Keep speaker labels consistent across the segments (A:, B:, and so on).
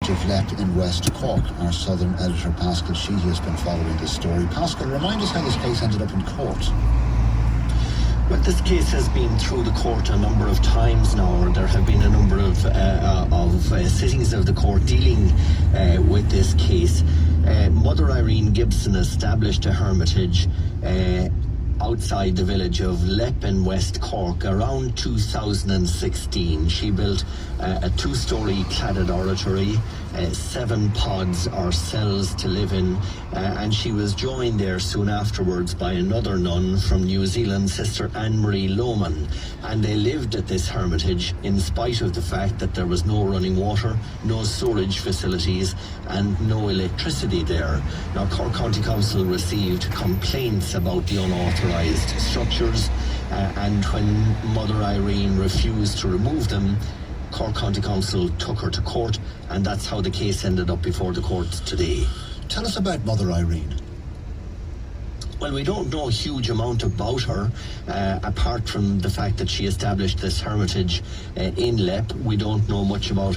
A: village of Lepp in West Cork. Our southern editor Pascal Sheehy has been following this story. Pascal, remind us how this case ended up in court.
B: Well, this case has been through the court a number of times now. There have been a number of sittings of the court dealing with this case. Mother Irene Gibson established a hermitage outside the village of Lepp in West Cork around 2016. She built a two-storey cladded oratory, 7 pods or cells to live in, and she was joined there soon afterwards by another nun from New Zealand, Sister Anne-Marie Lohman, and they lived at this hermitage in spite of the fact that there was no running water, no storage facilities and no electricity there. Now, Cork County Council received complaints about the unauthorised structures, and when Mother Irene refused to remove them, Cork County Council took her to court, and that's how the case ended up before the court today.
A: Tell us about Mother Irene.
B: Well, we don't know a huge amount about her, apart from the fact that she established this hermitage in Lepp. We don't know much about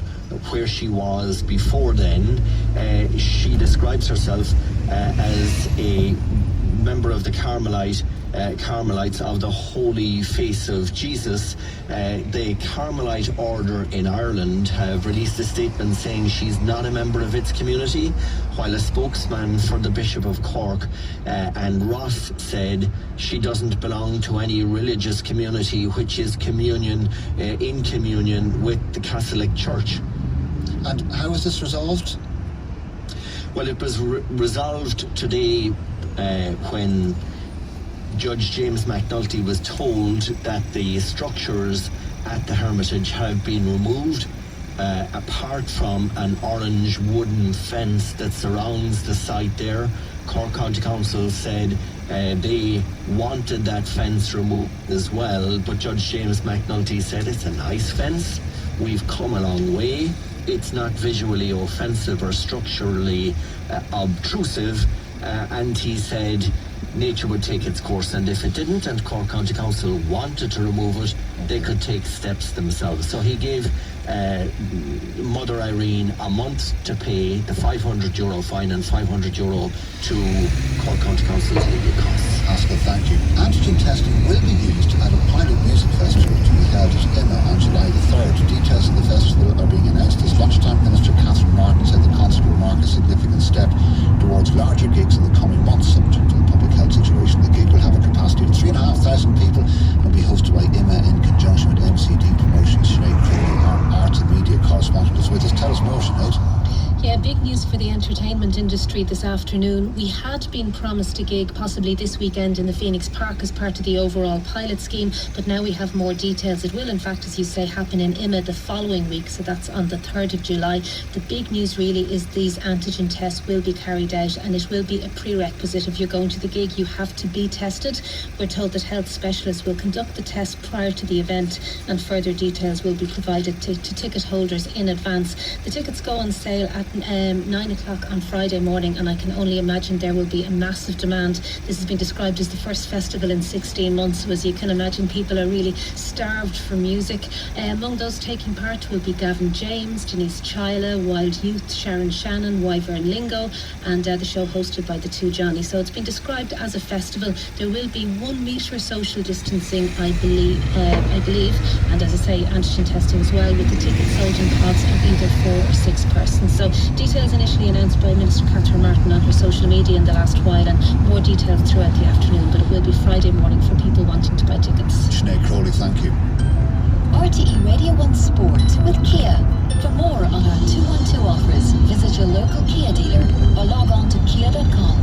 B: where she was before then. She describes herself as a member of the Carmelites of the Holy Face of Jesus. The Carmelite Order in Ireland have released a statement saying she's not a member of its community, while a spokesman for the Bishop of Cork and Ross said she doesn't belong to any religious community which is in communion with the Catholic Church.
A: And how was this resolved?
B: Well, it was resolved today when Judge James McNulty was told that the structures at the hermitage have been removed, apart from an orange wooden fence that surrounds the site there. Cork County Council said they wanted that fence removed as well, but Judge James McNulty said it's a nice fence, we've come a long way, it's not visually offensive or structurally obtrusive, and he said nature would take its course, and if it didn't and Cork County Council wanted to remove it, they could take steps themselves. So he gave Mother Irene a month to pay the €500 fine and €500 to Cork County Council's legal costs.
A: Pascal, thank you. Antigen testing will be used at a pilot music festival to be held at Emma on July the 3rd. Details of the festival are being announced this lunchtime. Minister Catherine Martin said the concert will mark a significant step towards larger gigs in the coming months. Subject to the public health situation, the gig will have a capacity of 3,500 people and will be hosted by Emma in conjunction with MCD Promotions. Sinead Crowley, our arts and media correspondent, is with us. Tell us more, Sinead.
C: Yeah, big news for the entertainment industry this afternoon. We had been promised a gig possibly this weekend in the Phoenix Park as part of the overall pilot scheme, but now we have more details. It will, in fact, as you say, happen in Imma the following week, so that's on the 3rd of July. The big news really is these antigen tests will be carried out, and it will be a prerequisite. If you're going to the gig, you have to be tested. We're told that health specialists will conduct the test prior to the event, and further details will be provided to ticket holders in advance. The tickets go on sale at 9 o'clock on Friday morning, and I can only imagine there will be a massive demand. This has been described as the first festival in 16 months, so as you can imagine, people are really starved for music. Among those taking part will be Gavin James, Denise Chyla, Wild Youth, Sharon Shannon, Wyvern Lingo, and the show hosted by the two Johnny. So it's been described as a festival. There will be 1 metre social distancing, I believe, and as I say, antigen testing as well, with the tickets sold in pods of either 4 or 6 persons. So details initially announced by Minister Catherine Martin on her social media in the last while, and more details throughout the afternoon, but it will be Friday morning for people wanting to buy tickets.
A: Sinead Crowley, thank you.
D: RTE Radio 1 Sport with Kia. For more on our 212 offers, visit your local Kia dealer or log on to kia.com.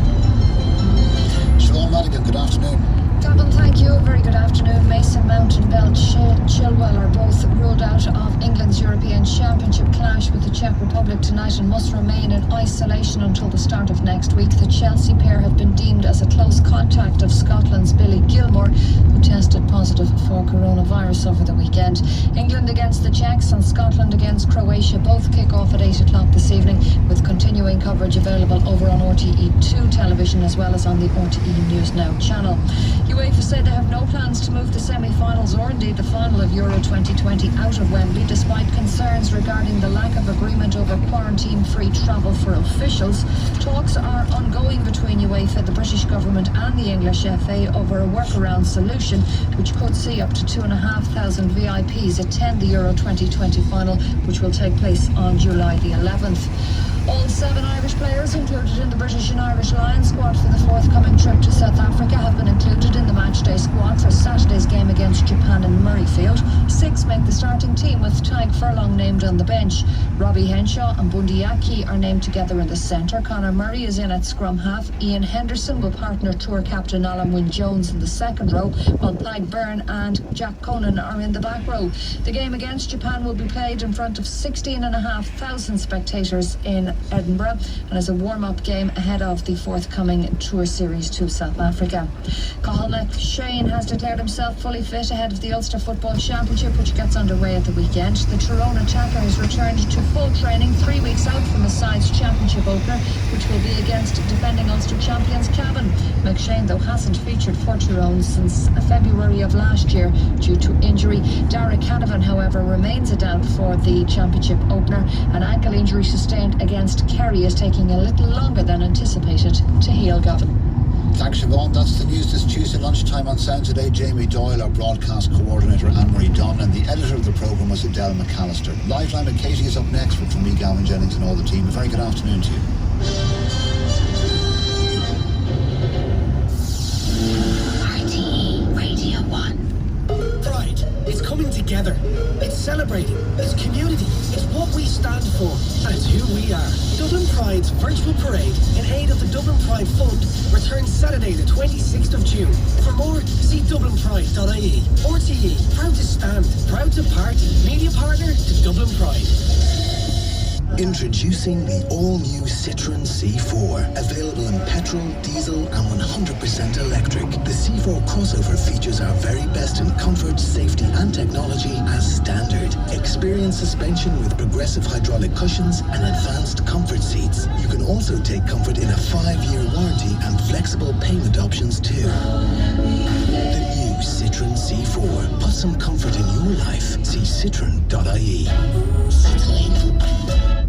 A: Siobhan Madigan, good afternoon.
E: Gavin, thank you. Very good afternoon. Mason Mount and Bell Chilwell are both ruled out of England's European Championship clash with the Czech Republic tonight and must remain in isolation until the start of next week. The Chelsea pair have been deemed as a close contact of Scotland's Billy Gilmore, who tested positive for coronavirus over the weekend. England against the Czechs and Scotland against Croatia both kick off at 8 o'clock this evening, with continuing online coverage available over on RTE2 television as well as on the RTE News Now channel. UEFA said they have no plans to move the semi-finals or indeed the final of Euro 2020 out of Wembley, despite concerns regarding the lack of agreement over quarantine-free travel for officials. Talks are ongoing between UEFA, the British government and the English FA over a workaround solution which could see up to 2,500 VIPs attend the Euro 2020 final, which will take place on July the 11th. All 7 Irish players included in the British and Irish Lions squad for the forthcoming trip to South Africa have been included in the matchday squad for Saturday's game against Japan in Murrayfield. 6 make the starting team, with Tadhg Furlong named on the bench. Robbie Henshaw and Bundee Aki are named together in the centre. Conor Murray is in at scrum half. Ian Henderson will partner tour captain Alan Wynne-Jones in the second row, while Tadhg Byrne and Jack Conan are in the back row. The game against Japan will be played in front of 16,500 spectators in Edinburgh and as a warm-up game ahead of the forthcoming tour series to South Africa. Cathal McShane has declared himself fully fit ahead of the Ulster Football Championship, which gets underway at the weekend. The Tyrone attacker has returned to full training 3 weeks out from the side's championship opener, which will be against defending Ulster champions Cavan. McShane, though, hasn't featured for Tyrone since February of last year due to injury. Derek Canavan, however, remains a doubt for the championship opener. An ankle injury sustained against Kerry is taking a little longer than anticipated to heal, Gavin.
A: Thanks, Siobhan. That's the news this Tuesday lunchtime on Sound Today. Jamie Doyle, our broadcast coordinator, Anne-Marie Dunn, and the editor of the programme was Adele McAllister. Liveline with Katie is up next, but from me, Gavin Jennings, and all the team, a very good afternoon to you.
D: RTE Radio 1.
F: Pride. It's coming together. It's celebrating. It's community. It's what we stand for. And it's who we are. Dublin Pride's virtual parade in aid of the Dublin Pride Fund returns Saturday the 26th of June. For more, see dublinpride.ie. RTE, proud to stand, proud to party. Media partner to Dublin Pride.
G: Introducing the all-new Citroën C4. Available in petrol, diesel and 100% electric. The C4 crossover features our very best in comfort, safety and technology as standard. Experience suspension with progressive hydraulic cushions and advanced comfort seats. You can also take comfort in a 5-year warranty and flexible payment options too. The new Citroën C4. Put some comfort in your life. See citroen.ie.
D: Citroën.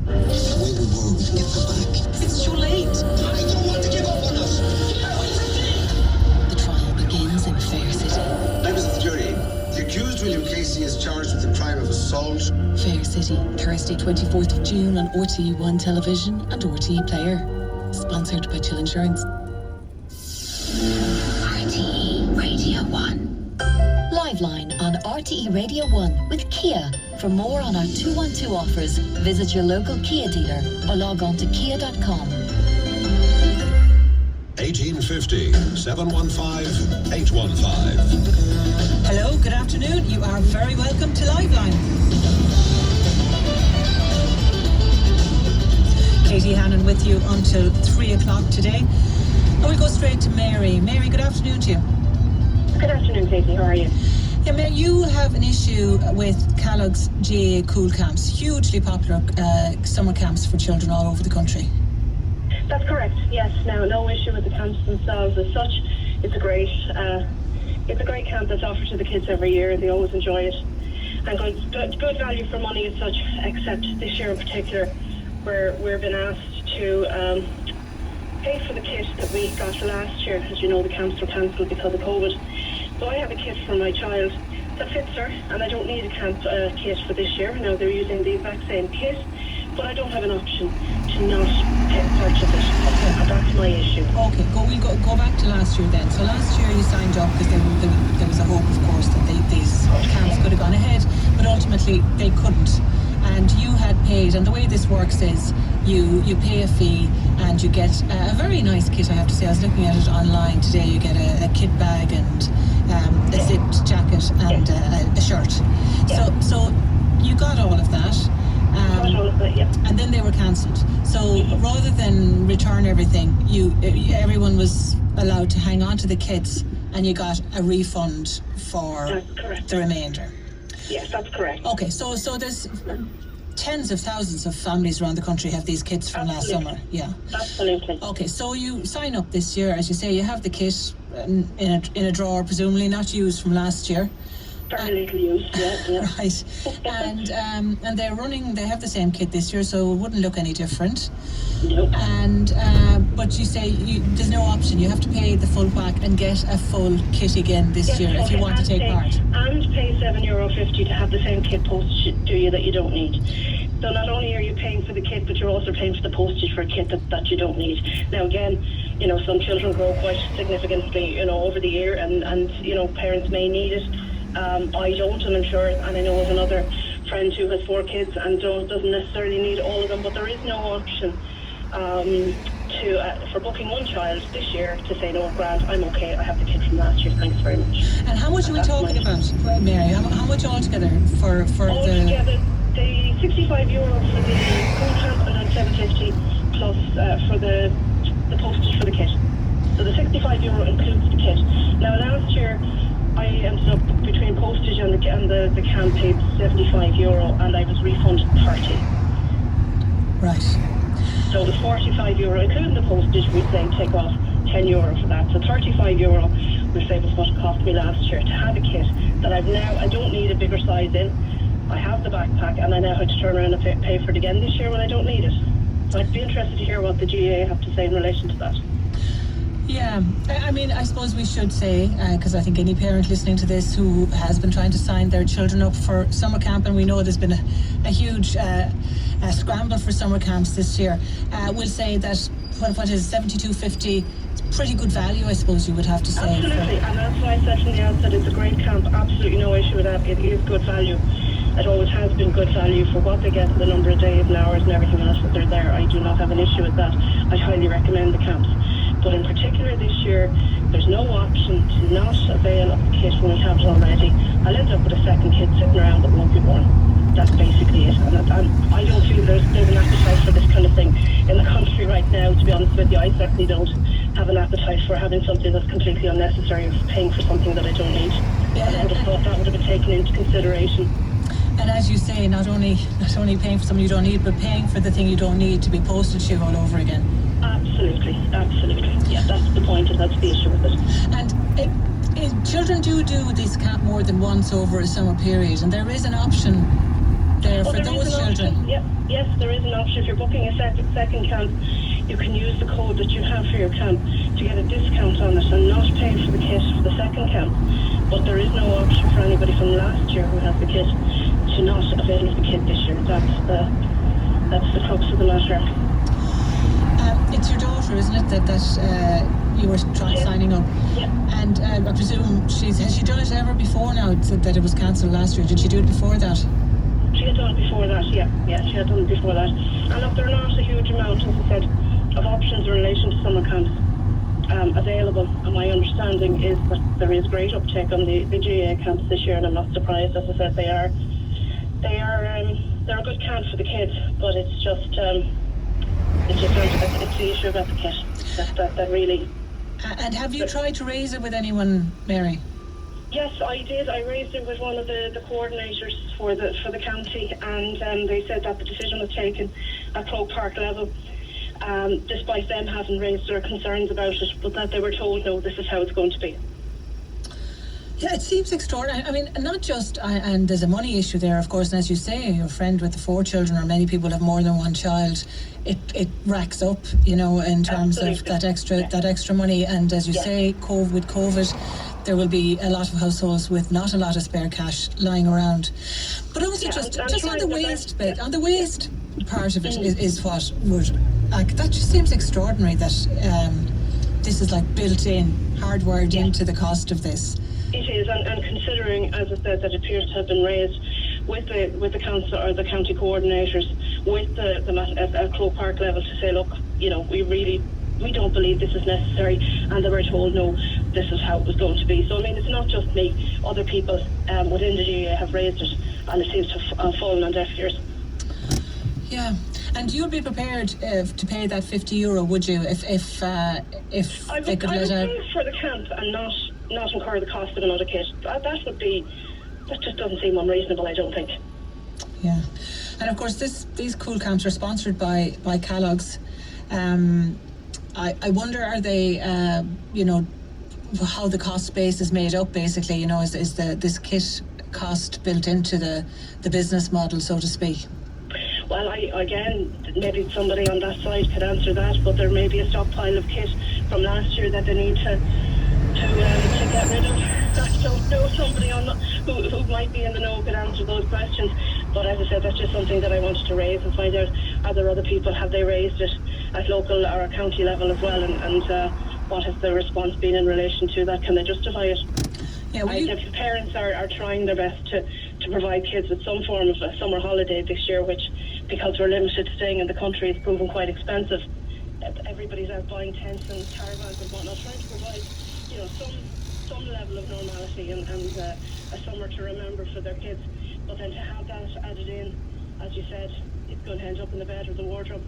A: It's the way we were. We can get them back.
F: It's too late.
A: I don't want to give up on us.
D: The trial begins in Fair City.
H: Members of the jury, the accused William Casey is charged with the crime of assault.
D: Fair City, Thursday 24th of June on RTE1 television and RTE Player. Sponsored by Chill Insurance. RTE Radio 1. Liveline on RTE Radio 1 with Kia. For more on our 212 offers, visit your local Kia dealer or log on to kia.com.
I: 1850 715 815.
J: Hello, good afternoon. You are very welcome to Liveline. Katie Hannon with you until 3 o'clock today. And we'll go straight to Mary. Mary, good afternoon to you.
K: Good afternoon, Katie. How are you?
J: Yeah, Mary, you have an issue with Kellogg's GA Cool Camps, hugely popular summer camps for children all over the country.
K: That's correct. Yes. Now, no issue with the camps themselves as such. It's a great camp that's offered to the kids every year. They always enjoy it, and good value for money as such. Except this year in particular, where we've been asked to pay for the kit that we got last year. As you know, the camps were cancelled because of COVID. So I have a kit for my child that fits her, and I don't need a camp kit for this year. Now they're using the exact same kit, but I don't have an option to not purchase it. And that's my issue.
J: Okay, we'll go back to last year then. So last year you signed up because there was a hope, of course, that these camps could have gone ahead, but ultimately they couldn't. And you had paid, and the way this works is you pay a fee and you get a very nice kit, I have to say. I was looking at it online today. You get a kit bag and a zipped jacket and a shirt.
K: Yeah.
J: So you got all of that.
K: Yeah.
J: And then they were cancelled. So rather than return everything, everyone was allowed to hang on to the kits, and you got a refund for the remainder.
K: Yes, that's correct.
J: Okay, so tens of thousands of families around the country have these kits from last summer. Yeah.
K: Absolutely.
J: Okay, so you sign up this year, as you say, you have the kit in a drawer, presumably not used from last year.
K: Very little used, yeah.
J: Right. And they have the same kit this year, so it wouldn't look any different.
K: Nope.
J: And but you say there's no option. You have to pay the full whack and get a full kit again this year if you want to take part.
K: And pay €7.50 to have the same kit postage to you that you don't need. So not only are you paying for the kit, but you're also paying for the postage for a kit that you don't need. Now again, some children grow quite significantly, over the year, and parents may need it. I don't, and I'm sure, and I know of another friend who has 4 kids and doesn't necessarily need all of them, but there is no option for booking one child this year to say, no, Grant, I'm okay, I have the kit from last year, thanks very much.
J: And how much are we talking about, Mary? How much altogether for
K: altogether, the €65 for the school camp, and then €7.50 plus for the postage for the kit. So the €65 includes the kit. Now last year I ended up between postage and the camp paid €75 and I was refunded 30.
J: Right.
K: So the €45, including the postage, we say take off €10 for that. So €35 we say was what it cost me last year to have a kit that I don't need a bigger size in. I have the backpack and I now have to turn around and pay for it again this year when I don't need it. So I'd be interested to hear what the GAA have to say in relation to that.
J: Yeah, I mean, I suppose we should say, because I think any parent listening to this who has been trying to sign their children up for summer camp, and we know there's been a huge scramble for summer camps this year, will say that what is $72.50, it's pretty good value, I suppose you would have to say.
K: Absolutely, and that's why I said from the outset it's a great camp, absolutely no issue with that. It is good value. It always has been good value for what they get, the number of days and hours and everything else that they're there. I do not have an issue with that. I highly recommend the camps. But in particular this year, there's no option to not avail of the kit when we have it already. I'll end up with a second kit sitting around that won't be worn. That's basically it. And I don't feel there's an appetite for this kind of thing in the country right now, to be honest with you. I certainly don't have an appetite for having something that's completely unnecessary, of paying for something that I don't need. And I would have thought that would have been taken into consideration.
J: And as you say, not only paying for something you don't need, but paying for the thing you don't need to be posted to you all over again.
K: Absolutely. Yeah, that's the point, and that's the issue with it.
J: And children do this camp more than once over a summer period, and there is an option there for those children.
K: Yes, there is an option. If you're booking a second camp, you can use the code that you have for your camp to get a discount on it and not pay for the kit for the second camp. But there is no option for anybody from last year who has the kit to not avail of the kit this year. That's the crux of the matter.
J: It's your daughter, isn't it, that you were signing up?
K: Yeah.
J: And I presume has she done it ever before now, that it was cancelled last year? Did she do it before that?
K: She had done it before that, yeah, she had done it before that. And look, there are not a huge amount, as I said, of options in relation to summer camps available. And my understanding is that there is great uptake on the GAA camps this year, and I'm not surprised. As I said, they're a good camp for the kids, but it's the issue about the kit that really.
J: And have you tried to raise it with anyone, Mary?
K: Yes, I did. I raised it with one of the coordinators for the county, and they said that the decision was taken at Croke Park level, despite them having raised their concerns about it, but that they were told, no, this is how it's going to be.
J: Yeah, it seems extraordinary. I mean, not just, and there's a money issue there, of course, and as you say, your friend with the 4 children, or many people have more than one child, it racks up, in terms
K: Absolutely.
J: of that extra money. And as you say, with COVID, there will be a lot of households with not a lot of spare cash lying around. But also just on the waste bit, on the waste part of it is what would, that just seems extraordinary that this is like built in, hardwired into the cost of this.
K: It is, and considering, as I said, that it appears to have been raised with the council or the county coordinators, with the Croke Park level, to say, look, we don't believe this is necessary, and they were told, no, this is how it was going to be. So I mean, it's not just me; other people within the GAA have raised it, and it seems to have fallen on deaf ears.
J: Yeah, and you'd be prepared to pay that €50, would you, if they could let out?
K: I would pay for the camp and not incur the cost of another kit. That just doesn't seem unreasonable, I don't think.
J: Yeah. And of course, these cool camps are sponsored by Kellogg's. I wonder, are they, how the cost base is made up, basically, is this kit cost built into the business model, so to speak?
K: Well, again, maybe somebody on that side could answer that, but there may be a stockpile of kit from last year that they need to get rid of. I don't know, somebody who might be in the know could answer those questions. But as I said, that's just something that I wanted to raise and find out, are there other people, have they raised it at local or county level as well, and what has the response been in relation to that? Can they justify it?
J: Yeah,
K: if parents are trying their best to provide kids with some form of a summer holiday this year, which, because we're limited to staying in the country, is proven quite expensive. Everybody's out buying tents and caravans and whatnot, trying to provide, some level of normality and a summer to remember for their kids. But then to have that added in, as you said, it's going to end up in the bed or the wardrobe,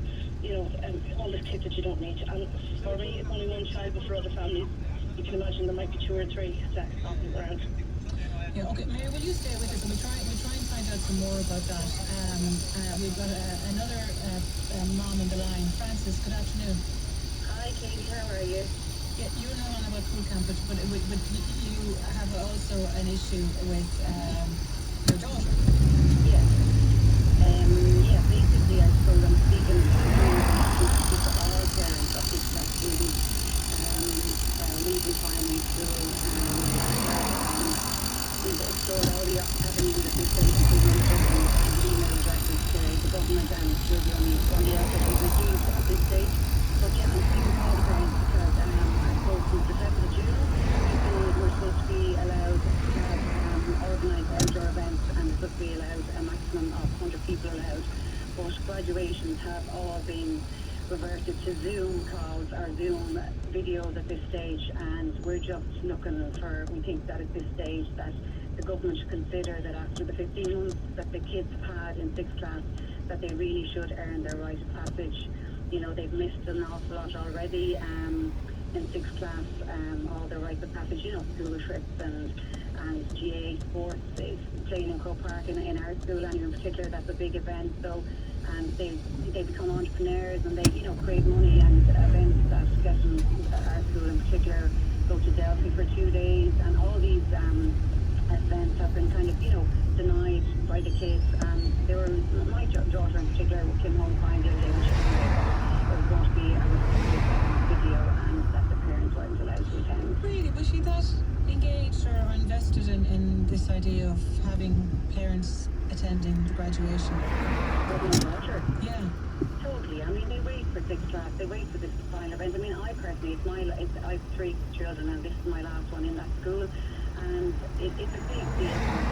K: all this kit that you don't need. And for me, it's only one child, but for other families, you can imagine there might be 2 or 3 stacks knocking around.
J: Yeah, okay, Mary, will you stay with us, and we'll try and find out some more about that. We've got another mom on the line. Francis, good afternoon.
K: Hi, Katie, how are you?
J: Yeah, you're not on about Cool Camp, but you have also an issue with your daughter.
L: Yeah. Basically, I suppose I'm speaking to all parents of this student leaving primary school. So all the avenues at this stage is email addresses to the government and to the effort we've received at this stage. But yeah, I'm speaking to all the parents because I suppose since the 7th of June, we're supposed to be allowed to have organised outdoor events, and it's supposed to be allowed a maximum of 100 people allowed. But graduations have all been reverted to Zoom calls or Zoom videos at this stage, and we're just looking for, we think that at this stage that the government should consider that after the 15 months that the kids have had in 6th class, that they really should earn their rite of passage. They've missed an awful lot already in 6th class, all their rites of passage, school trips and GA sports, playing in Croke Park in our school, and in particular that's a big event. So they become entrepreneurs, and they create money, and events that get them, our school in particular, go to Delphi for 2 days, and all these events have been kind of denied by the kids. And they were, my daughter in particular came home crying the other day when she it was going to be a video, and that the parents weren't allowed to attend.
J: Really? Was she that engaged or invested in this idea of having parents attending the graduation?
L: With my daughter?
J: Yeah.
L: Totally. I mean, they wait for 6th class, they wait for this final event. I mean, I personally, I have 3 children, and this is my last one in that school, and it's a big deal on the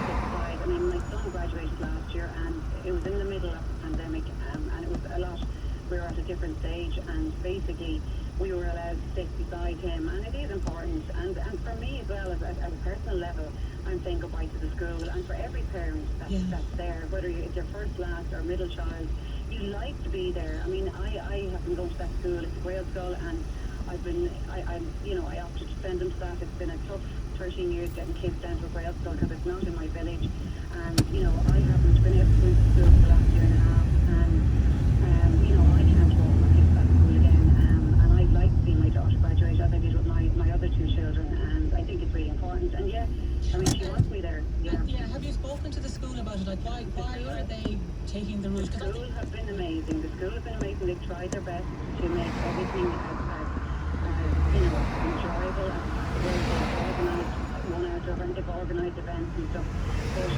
L: 6th side. I mean, my son graduated last year, and it was in the middle of the pandemic, and it was a lot. We were at a different stage, and basically we were allowed to sit beside him, and it is important. And for me as well, as a personal level, I'm saying goodbye to the school, and for every parent that's there, whether it's your first, last, or middle child, you like to be there. I mean, I have been going to that school. It's a Gael school, and I opted to send them to that. It's been a tough 13 years getting kids down to a Gael school because it's not in my village, and I haven't been able to go to school for the last year and a half, and I can't walk my kids to that school again, and I'd like to see my daughter graduate as I did with my other 2 children, and I think it's really important. And yeah, I mean, she wants me there. Yeah.
J: Have you spoken to the school about it? Like, why are they taking the route?
L: The school have been amazing. The school have been amazing. They've tried their best to make everything as enjoyable as possible. They've organised one outdoor event, they've organised events and stuff. But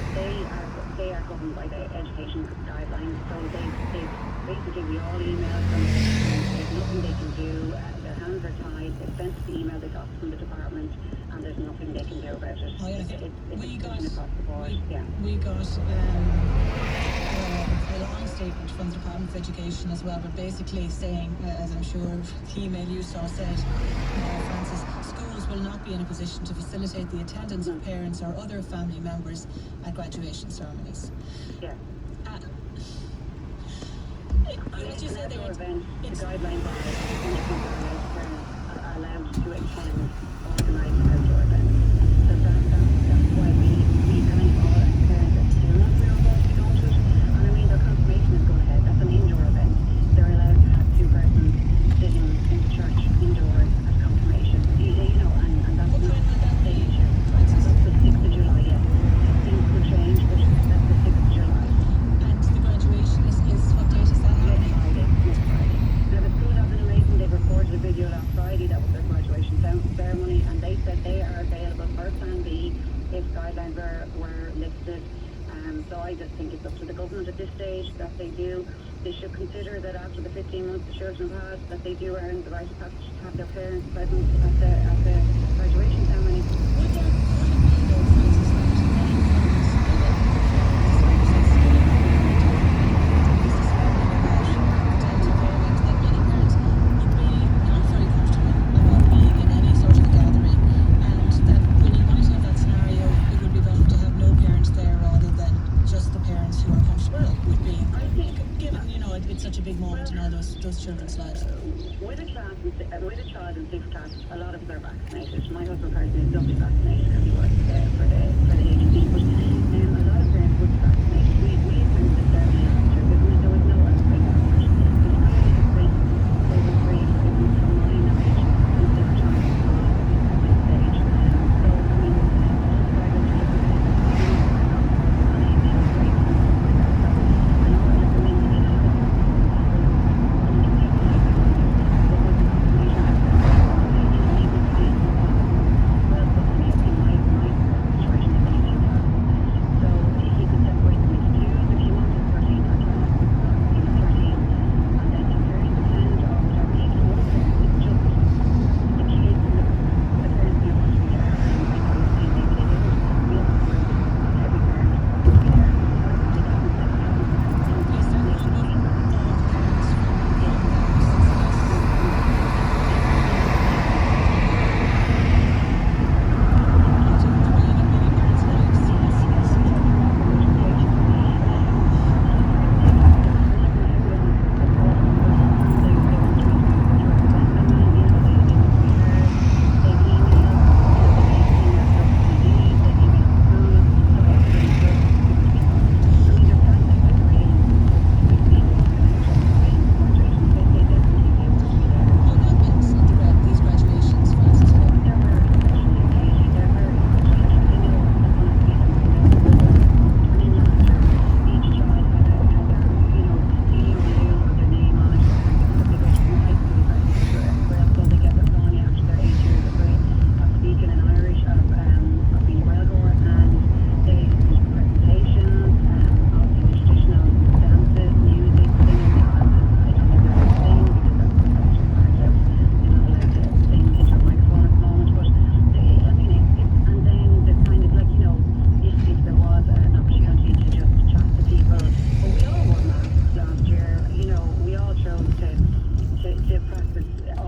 L: they are governed by the education guidelines. So they basically, we all emailed them. There's nothing they can do. Their hands are tied. They sent the email they got from the department, and there's nothing they can do about it.
J: Oh, yeah,
L: we got across the board.
J: We got a long statement from the Department of Education as well, but basically saying, as I'm sure the email you saw said, Francis, schools will not be in a position to facilitate the attendance of parents or other family members at graduation ceremonies.
L: Yeah.
J: As you said,
L: the guidelines are allowed to attend organised outdoor events. So that's why we kind of all as parents are still not going to be going to it. And I mean, their confirmation they do, they should consider that after the 15 months the children pass, that they do earn the right to have their parents present at the graduation ceremony.
J: Would it be, though, Francis, that many parents, that many parents would be not very comfortable about being in any sort of gathering, and that when you might have that scenario, it would be better to have no parents there rather than just the parents who are comfortable with being, given, you know, it's such a big moment in all those children's lives.
L: With a child in 6th class, a lot of us are vaccinated. My husband personally is doubly vaccinated because he works for the agency, but a lot of parents would be vaccinated.